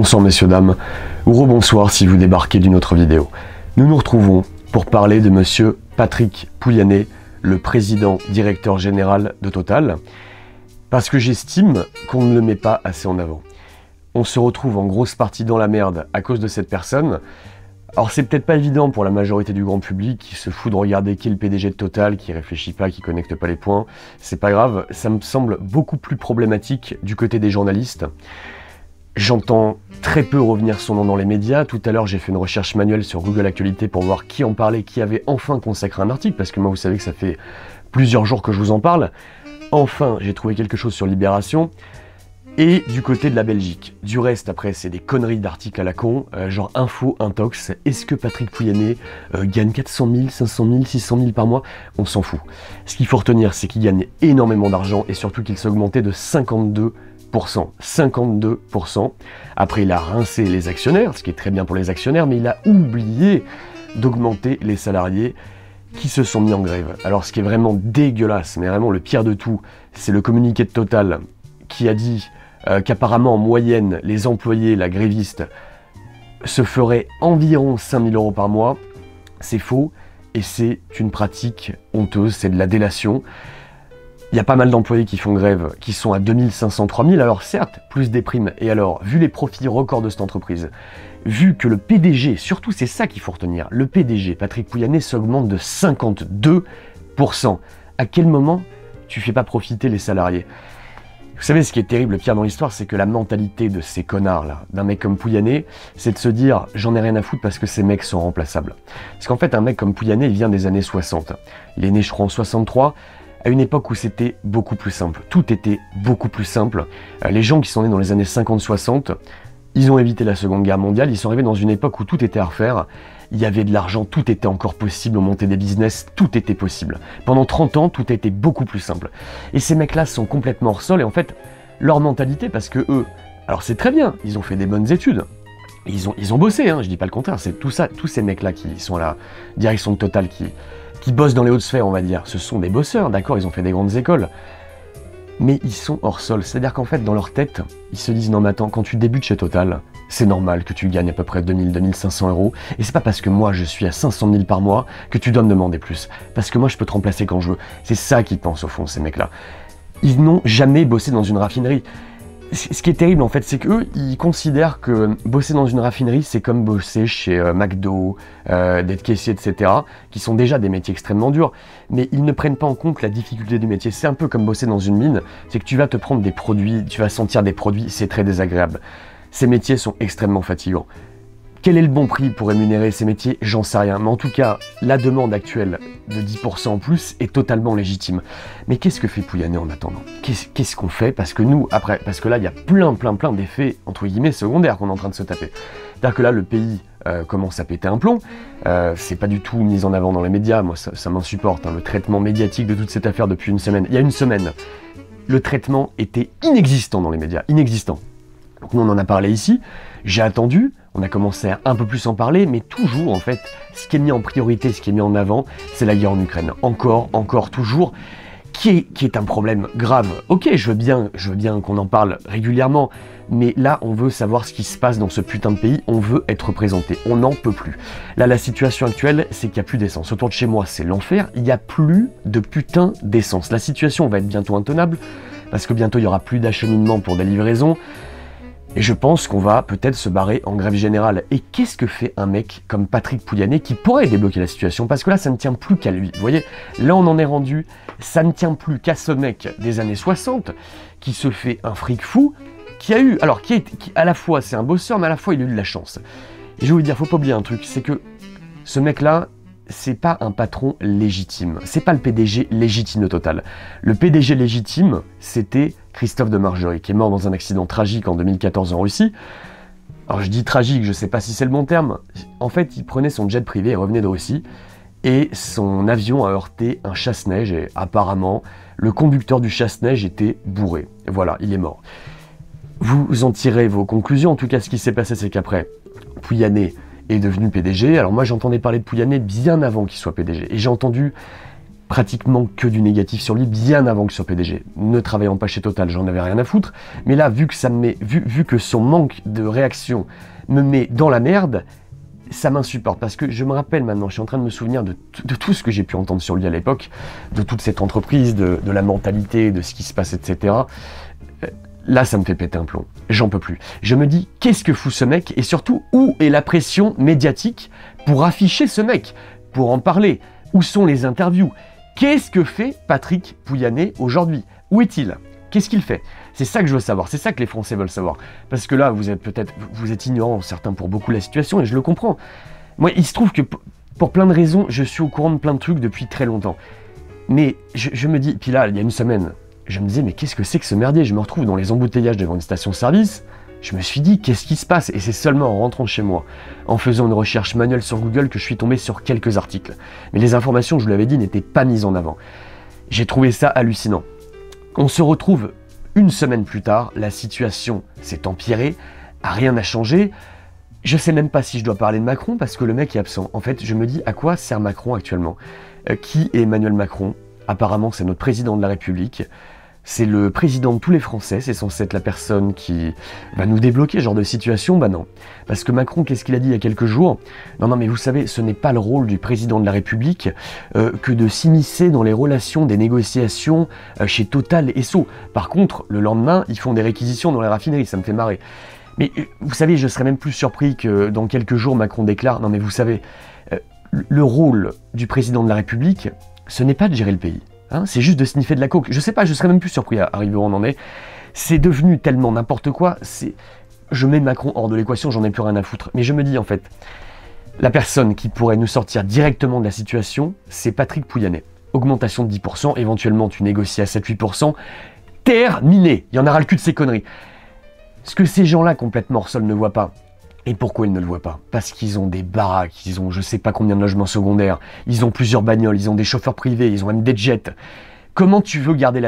Bonsoir messieurs, dames, ou rebonsoir si vous débarquez d'une autre vidéo. Nous nous retrouvons pour parler de monsieur Patrick Pouyanné, le président directeur général de Total, parce que j'estime qu'on ne le met pas assez en avant. On se retrouve en grosse partie dans la merde à cause de cette personne. Alors c'est peut-être pas évident pour la majorité du grand public qui se fout de regarder qui est le PDG de Total, qui réfléchit pas, qui connecte pas les points. C'est pas grave, ça me semble beaucoup plus problématique du côté des journalistes. J'entends très peu revenir son nom dans les médias. Tout à l'heure, j'ai fait une recherche manuelle sur Google Actualité pour voir qui en parlait, qui avait enfin consacré un article, parce que moi, vous savez que ça fait plusieurs jours que je vous en parle. Enfin, j'ai trouvé quelque chose sur Libération. Et du côté de la Belgique. Du reste, après, c'est des conneries d'articles à la con, genre info, intox. Est-ce que Patrick Pouyanné gagne 400 000, 500 000, 600 000 par mois? On s'en fout. Ce qu'il faut retenir, c'est qu'il gagne énormément d'argent et surtout qu'il s'est augmenté de 52%. 52%. Après, il a rincé les actionnaires, ce qui est très bien pour les actionnaires, mais il a oublié d'augmenter les salariés qui se sont mis en grève. Alors, ce qui est vraiment dégueulasse, mais vraiment le pire de tout, c'est le communiqué de Total qui a dit qu'apparemment, en moyenne, les employés, la gréviste, se feraient environ 5 000 € par mois. C'est faux, et c'est une pratique honteuse, c'est de la délation. Il y a pas mal d'employés qui font grève, qui sont à 2500, 3000, alors certes, plus des primes. Et alors, vu les profits records de cette entreprise, vu que le PDG, surtout c'est ça qu'il faut retenir, le PDG, Patrick Pouyanné, s'augmente de 52%. À quel moment tu fais pas profiter les salariés? Vous savez, ce qui est terrible, le pire dans l'histoire, c'est que la mentalité de ces connards-là, d'un mec comme Pouyanné, c'est de se dire « j'en ai rien à foutre parce que ces mecs sont remplaçables ». Parce qu'en fait, un mec comme Pouyanné, il vient des années 60. Il est né, je crois, en 63, à une époque où c'était beaucoup plus simple. Tout était beaucoup plus simple. Les gens qui sont nés dans les années 50-60, ils ont évité la Seconde Guerre mondiale, ils sont arrivés dans une époque où tout était à refaire. Il y avait de l'argent, tout était encore possible, on montait des business, tout était possible. Pendant 30 ans, tout a été beaucoup plus simple. Et ces mecs-là sont complètement hors sol, et en fait, leur mentalité, parce que eux, alors c'est très bien, ils ont fait des bonnes études, ils ont bossé, hein, je dis pas le contraire, c'est tout ça, tous ces mecs-là qui sont à la direction de Total, qui bossent dans les hautes sphères, on va dire, ce sont des bosseurs, d'accord, ils ont fait des grandes écoles, mais ils sont hors sol, c'est-à-dire qu'en fait, dans leur tête, ils se disent, non mais attends, quand tu débutes chez Total, c'est normal que tu gagnes à peu près 2000, 2500 €, et c'est pas parce que moi je suis à 500 000 par mois que tu dois me demander plus, parce que moi je peux te remplacer quand je veux. C'est ça qu'ils pensent au fond, ces mecs-là. Ils n'ont jamais bossé dans une raffinerie. Ce qui est terrible en fait, c'est qu'eux, ils considèrent que bosser dans une raffinerie, c'est comme bosser chez McDo, d'être caissier, etc., qui sont déjà des métiers extrêmement durs, mais ils ne prennent pas en compte la difficulté du métier. C'est un peu comme bosser dans une mine, c'est que tu vas te prendre des produits, tu vas sentir des produits, c'est très désagréable. Ces métiers sont extrêmement fatigants. Quel est le bon prix pour rémunérer ces métiers? J'en sais rien. Mais en tout cas, la demande actuelle de 10% en plus est totalement légitime. Mais qu'est-ce que fait Pouyanné en attendant? Qu'est-ce qu'on fait? Parce que nous, après, parce que là, il y a plein d'effets, entre guillemets, secondaires qu'on est en train de se taper. C'est-à-dire que là, le pays commence à péter un plomb. C'est pas du tout mis en avant dans les médias. Moi, ça m'insupporte, hein, le traitement médiatique de toute cette affaire depuis une semaine. Il y a une semaine, le traitement était inexistant dans les médias. Inexistant. Donc nous, on en a parlé ici, j'ai attendu, on a commencé à un peu plus en parler, mais toujours, en fait, ce qui est mis en priorité, ce qui est mis en avant, c'est la guerre en Ukraine. Encore, toujours, qui est un problème grave. Ok, je veux bien qu'on en parle régulièrement, mais là, on veut savoir ce qui se passe dans ce putain de pays, on veut être représenté, on n'en peut plus. Là, la situation actuelle, c'est qu'il n'y a plus d'essence. Autour de chez moi, c'est l'enfer, il n'y a plus de putain d'essence. La situation va être bientôt intenable, parce que bientôt, il n'y aura plus d'acheminement pour des livraisons. Et je pense qu'on va peut-être se barrer en grève générale. Et qu'est-ce que fait un mec comme Patrick Pouyanné qui pourrait débloquer la situation? Parce que là, ça ne tient plus qu'à lui. Vous voyez, là, on en est rendu. Ça ne tient plus qu'à ce mec des années 60 qui se fait un fric fou, qui à la fois, c'est un bosseur, mais à la fois, il a eu de la chance. Et je vais vous dire, faut pas oublier un truc, c'est que ce mec-là, c'est pas un patron légitime. C'est pas le PDG légitime de Total. Le PDG légitime, c'était Christophe Demargerie, qui est mort dans un accident tragique en 2014 en Russie. Alors je dis tragique, je sais pas si c'est le bon terme. En fait, il prenait son jet privé et revenait de Russie, et son avion a heurté un chasse-neige, et apparemment, le conducteur du chasse-neige était bourré. Et voilà, il est mort. Vous en tirez vos conclusions. En tout cas, ce qui s'est passé, c'est qu'après, Pouyanné est devenu PDG. Alors moi, j'entendais parler de Pouyanné bien avant qu'il soit PDG. Et j'ai entendu pratiquement que du négatif sur lui, bien avant que sur PDG. Ne travaillant pas chez Total, j'en avais rien à foutre, mais là, vu que son manque de réaction me met dans la merde, ça m'insupporte, parce que je me rappelle maintenant, je suis en train de me souvenir de tout ce que j'ai pu entendre sur lui à l'époque, de toute cette entreprise, de la mentalité, de ce qui se passe, etc. Là, ça me fait péter un plomb. J'en peux plus. Je me dis, qu'est-ce que fout ce mec? Et surtout, où est la pression médiatique pour afficher ce mec? Pour en parler? Où sont les interviews? Qu'est-ce que fait Patrick Pouyanné aujourd'hui? Où est-il? Qu'est-ce qu'il fait? C'est ça que je veux savoir, c'est ça que les Français veulent savoir. Parce que là, vous êtes ignorants, certains, pour beaucoup de la situation, et je le comprends. Moi, il se trouve que pour plein de raisons, je suis au courant de plein de trucs depuis très longtemps. Mais je me dis, puis là, il y a une semaine, je me disais, mais qu'est-ce que c'est que ce merdier? Je me retrouve dans les embouteillages devant une station-service. Je me suis dit, qu'est-ce qui se passe? Et c'est seulement en rentrant chez moi, en faisant une recherche manuelle sur Google, que je suis tombé sur quelques articles. Mais les informations, je vous l'avais dit, n'étaient pas mises en avant. J'ai trouvé ça hallucinant. On se retrouve une semaine plus tard, la situation s'est empirée, rien n'a changé. Je sais même pas si je dois parler de Macron, parce que le mec est absent. En fait, je me dis, à quoi sert Macron actuellement? Qui est Emmanuel Macron? Apparemment, c'est notre président de la République. C'est le président de tous les Français, c'est censé être la personne qui va nous débloquer ce genre de situation. Bah non. Parce que Macron, qu'est-ce qu'il a dit il y a quelques jours? Non, mais vous savez, ce n'est pas le rôle du président de la République que de s'immiscer dans les relations des négociations chez Total et Esso. Par contre, le lendemain, ils font des réquisitions dans les raffineries, ça me fait marrer. Mais vous savez, je serais même plus surpris que dans quelques jours, Macron déclare, non mais vous savez, le rôle du président de la République, ce n'est pas de gérer le pays. Hein, c'est juste de sniffer de la coke. Je sais pas, je serais même plus surpris à arriver où on en est. C'est devenu tellement n'importe quoi. Je mets Macron hors de l'équation, j'en ai plus rien à foutre. Mais je me dis en fait, la personne qui pourrait nous sortir directement de la situation, c'est Patrick Pouyanné. Augmentation de 10%, éventuellement tu négocies à 7-8%. Terminé. Il y en aura le cul de ces conneries. Ce que ces gens-là complètement hors sol ne voient pas. Et pourquoi ils ne le voient pas? Parce qu'ils ont des baraques, ils ont je sais pas combien de logements secondaires, ils ont plusieurs bagnoles, ils ont des chauffeurs privés, ils ont même des jets. Comment tu veux garder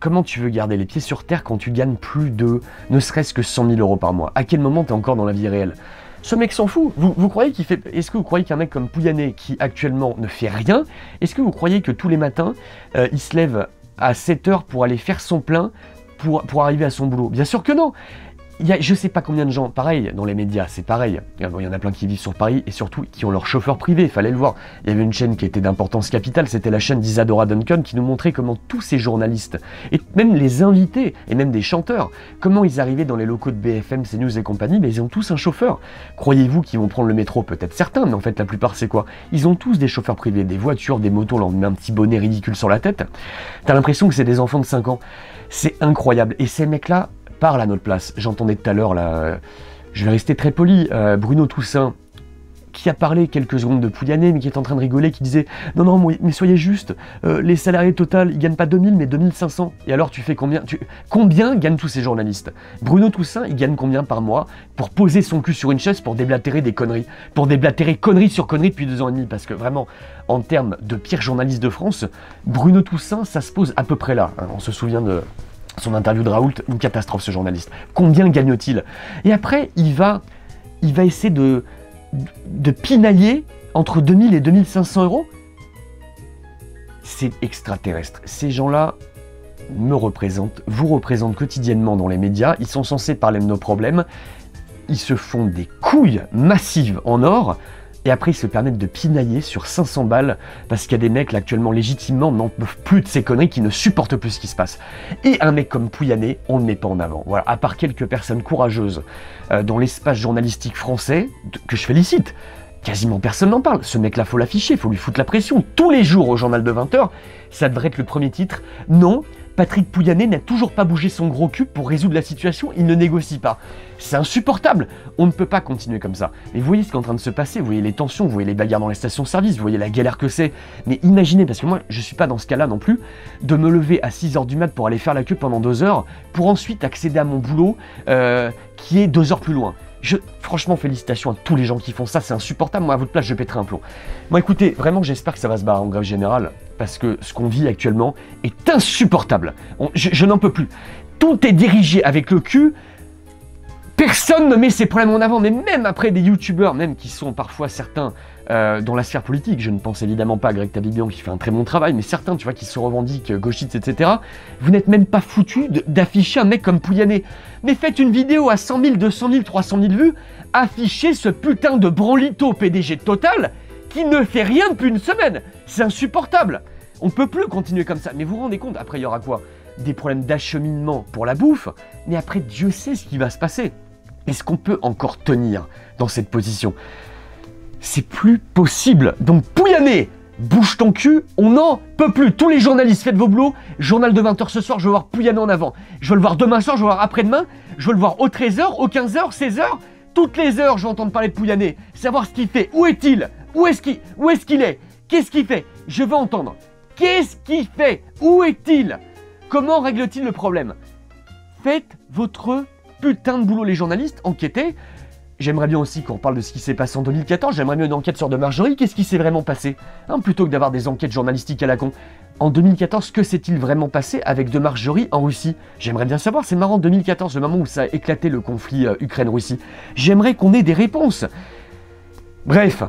comment tu veux garder les pieds sur terre quand tu gagnes plus de, ne serait-ce que 100 000 € par mois? À quel moment tu es encore dans la vie réelle? Ce mec s'en fout. Vous croyez qu'il fait... Est-ce que vous croyez qu'un mec comme Pouyanné, qui actuellement ne fait rien, est-ce que vous croyez que tous les matins, il se lève à 7 h pour aller faire son plein pour arriver à son boulot? Bien sûr que non. Il y a je sais pas combien de gens, pareil, dans les médias, c'est pareil. Il y en a plein qui vivent sur Paris et surtout qui ont leur chauffeur privé, il fallait le voir. Il y avait une chaîne qui était d'importance capitale, c'était la chaîne d'Isadora Duncan qui nous montrait comment tous ces journalistes, et même les invités, et même des chanteurs, comment ils arrivaient dans les locaux de BFM, CNews et compagnie, mais ils ont tous un chauffeur. Croyez-vous qu'ils vont prendre le métro? Peut-être certains, mais en fait la plupart c'est quoi? Ils ont tous des chauffeurs privés, des voitures, des motos, on leur met un petit bonnet ridicule sur la tête. T'as l'impression que c'est des enfants de 5 ans. C'est incroyable. Et ces mecs-là parle à notre place. J'entendais tout à l'heure, là, je vais rester très poli, Bruno Toussaint, qui a parlé quelques secondes de Pouyanné, mais qui est en train de rigoler, qui disait « Non, mais soyez juste, les salariés Total, ils gagnent pas 2000, mais 2500. » Et alors, tu fais combien? Combien gagnent tous ces journalistes? Bruno Toussaint, il gagne combien par mois pour poser son cul sur une chaise pour déblatérer des conneries? Pour déblatérer conneries sur conneries depuis 2 ans et demi, parce que vraiment, en termes de pire journaliste de France, Bruno Toussaint, ça se pose à peu près là. Hein. On se souvient de son interview de Raoult, une catastrophe ce journaliste. Combien gagne-t-il? Et après, il va essayer de pinailler entre 2000 et 2500 €. C'est extraterrestre. Ces gens-là me représentent, vous représentent quotidiennement dans les médias. Ils sont censés parler de nos problèmes. Ils se font des couilles massives en or. Et après, ils se permettent de pinailler sur 500 balles parce qu'il y a des mecs là actuellement légitimement n'en peuvent plus de ces conneries, qui ne supportent plus ce qui se passe. Et un mec comme Pouyanné, on ne le met pas en avant. Voilà, à part quelques personnes courageuses dans l'espace journalistique français, que je félicite, quasiment personne n'en parle. Ce mec-là, faut l'afficher, faut lui foutre la pression. Tous les jours au journal de 20 h, ça devrait être le premier titre. Non, Patrick Pouyanné n'a toujours pas bougé son gros cul pour résoudre la situation, il ne négocie pas. C'est insupportable, on ne peut pas continuer comme ça. Mais vous voyez ce qui est en train de se passer, vous voyez les tensions, vous voyez les bagarres dans les stations-service, vous voyez la galère que c'est. Mais imaginez, parce que moi je suis pas dans ce cas-là non plus, de me lever à 6 h du mat pour aller faire la queue pendant 2 heures, pour ensuite accéder à mon boulot qui est 2 heures plus loin. Franchement, félicitations à tous les gens qui font ça, c'est insupportable. Moi, à votre place, je pèterai un plomb. Bon, écoutez, vraiment, j'espère que ça va se barrer en grève générale, parce que ce qu'on vit actuellement est insupportable. Je n'en peux plus. Tout est dirigé avec le cul. Personne ne met ses problèmes en avant, mais même après des youtubeurs, même qui sont parfois certains dans la sphère politique. Je ne pense évidemment pas à Greg Tabibian qui fait un très bon travail, mais certains, tu vois, qui se revendiquent gauchistes, etc. Vous n'êtes même pas foutus d'afficher un mec comme Pouyanné. Mais faites une vidéo à 100 000, 200 000, 300 000 vues, affichez ce putain de branlito PDG de Total qui ne fait rien depuis une semaine. C'est insupportable. On ne peut plus continuer comme ça. Mais vous vous rendez compte, après il y aura quoi? Des problèmes d'acheminement pour la bouffe, mais après Dieu sait ce qui va se passer. Est-ce qu'on peut encore tenir dans cette position? C'est plus possible. Donc Pouyanné, bouge ton cul, on n'en peut plus. Tous les journalistes, faites vos boulots. Journal de 20h ce soir, je veux voir Pouyanné en avant. Je veux le voir demain soir, je veux le voir après-demain. Je veux le voir aux 13h, aux 15h, 16h. Toutes les heures, je vais entendre parler de Pouyanné. Savoir ce qu'il fait. Où est-il? Où est-ce qu'il est? Qu'est-ce qu'il fait? Je veux entendre. Qu'est-ce qu'il fait? Où est-il? Comment règle-t-il le problème? Faites votre putain de boulot, les journalistes, enquêtez. J'aimerais bien aussi qu'on parle de ce qui s'est passé en 2014. J'aimerais bien une enquête sur de Marjorie. Qu'est-ce qui s'est vraiment passé, hein, plutôt que d'avoir des enquêtes journalistiques à la con. En 2014, que s'est-il vraiment passé avec de Marjorie en Russie? J'aimerais bien savoir. C'est marrant, 2014, le moment où ça a éclaté le conflit Ukraine-Russie. J'aimerais qu'on ait des réponses. Bref,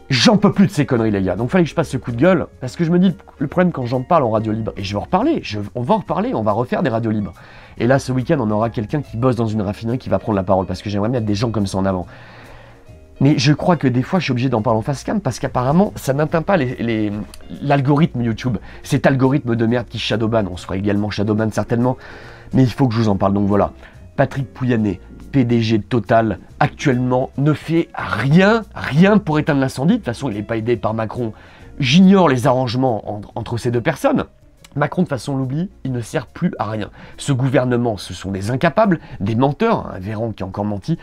j'en peux plus de ces conneries, les gars. Donc fallait que je passe ce coup de gueule, parce que je me dis, le problème quand j'en parle en radio libre, et je vais en reparler, on va en reparler, on va refaire des radios libres. Et là, ce week-end, on aura quelqu'un qui bosse dans une raffinerie qui va prendre la parole, parce que j'aimerais bien des gens comme ça en avant. Mais je crois que des fois, je suis obligé d'en parler en face cam, parce qu'apparemment, ça n'atteint pas l'algorithme YouTube. Cet algorithme de merde qui shadowban, on sera également shadowban certainement, mais il faut que je vous en parle, donc voilà. Patrick Pouyanné, PDG de Total, actuellement, ne fait rien pour éteindre l'incendie. De toute façon, il n'est pas aidé par Macron. J'ignore les arrangements entre ces deux personnes. Macron, de toute façon, on l'oublie, il ne sert plus à rien. Ce gouvernement, ce sont des incapables, des menteurs, un Véran qui a encore menti.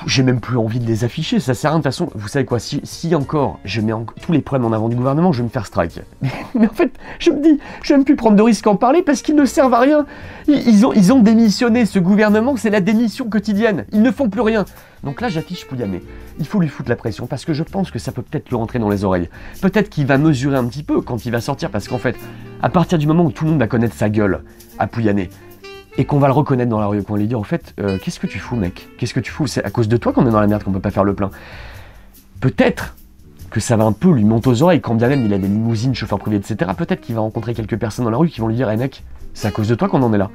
J'ai même plus envie de les afficher, ça sert à rien. De toute façon, vous savez quoi, si encore je mets tous les problèmes en avant du gouvernement, je vais me faire strike. Mais en fait, je me dis, je vais même plus prendre de risques à en parler parce qu'ils ne servent à rien. Ils ont démissionné, ce gouvernement, c'est la démission quotidienne. Ils ne font plus rien. Donc là, j'affiche Pouyanné. Il faut lui foutre la pression parce que je pense que ça peut peut-être lui rentrer dans les oreilles. Peut-être qu'il va mesurer un petit peu quand il va sortir parce qu'en fait, à partir du moment où tout le monde va connaître sa gueule à Pouyanné, et qu'on va le reconnaître dans la rue, qu'on va lui dire, en fait, qu'est-ce que tu fous, mec? Qu'est-ce que tu fous? C'est à cause de toi qu'on est dans la merde, qu'on peut pas faire le plein. Peut-être que ça va un peu lui monter aux oreilles, quand bien même il a des limousines, chauffeurs privés, etc. Peut-être qu'il va rencontrer quelques personnes dans la rue qui vont lui dire, hey mec, c'est à cause de toi qu'on en est là.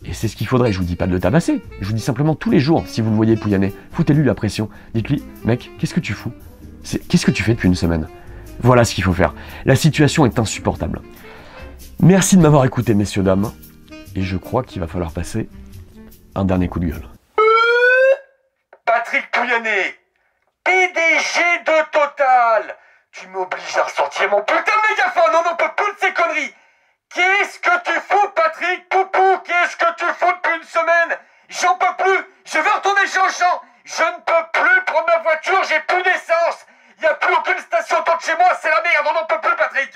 Et c'est ce qu'il faudrait, je vous dis pas de le tabasser, je vous dis simplement tous les jours, si vous le voyez Pouyanné, foutez-lui la pression. Dites-lui, mec, qu'est-ce que tu fous? Qu'est-ce que tu fais depuis une semaine? Voilà ce qu'il faut faire. La situation est insupportable. Merci de m'avoir écouté, messieurs, dames. Et je crois qu'il va falloir passer un dernier coup de gueule. Patrick Pouyanné, PDG de Total. Tu m'obliges à ressortir mon putain de mégaphone, on n'en peut plus de ces conneries. Qu'est-ce que tu fous, Patrick Poupou? Qu'est-ce que tu fous depuis une semaine? J'en peux plus. Je vais retourner chez Auchan. Je ne peux plus prendre ma voiture, j'ai plus d'essence. Il n'y a plus aucune station autour de chez moi, c'est la merde, on n'en peut plus, Patrick.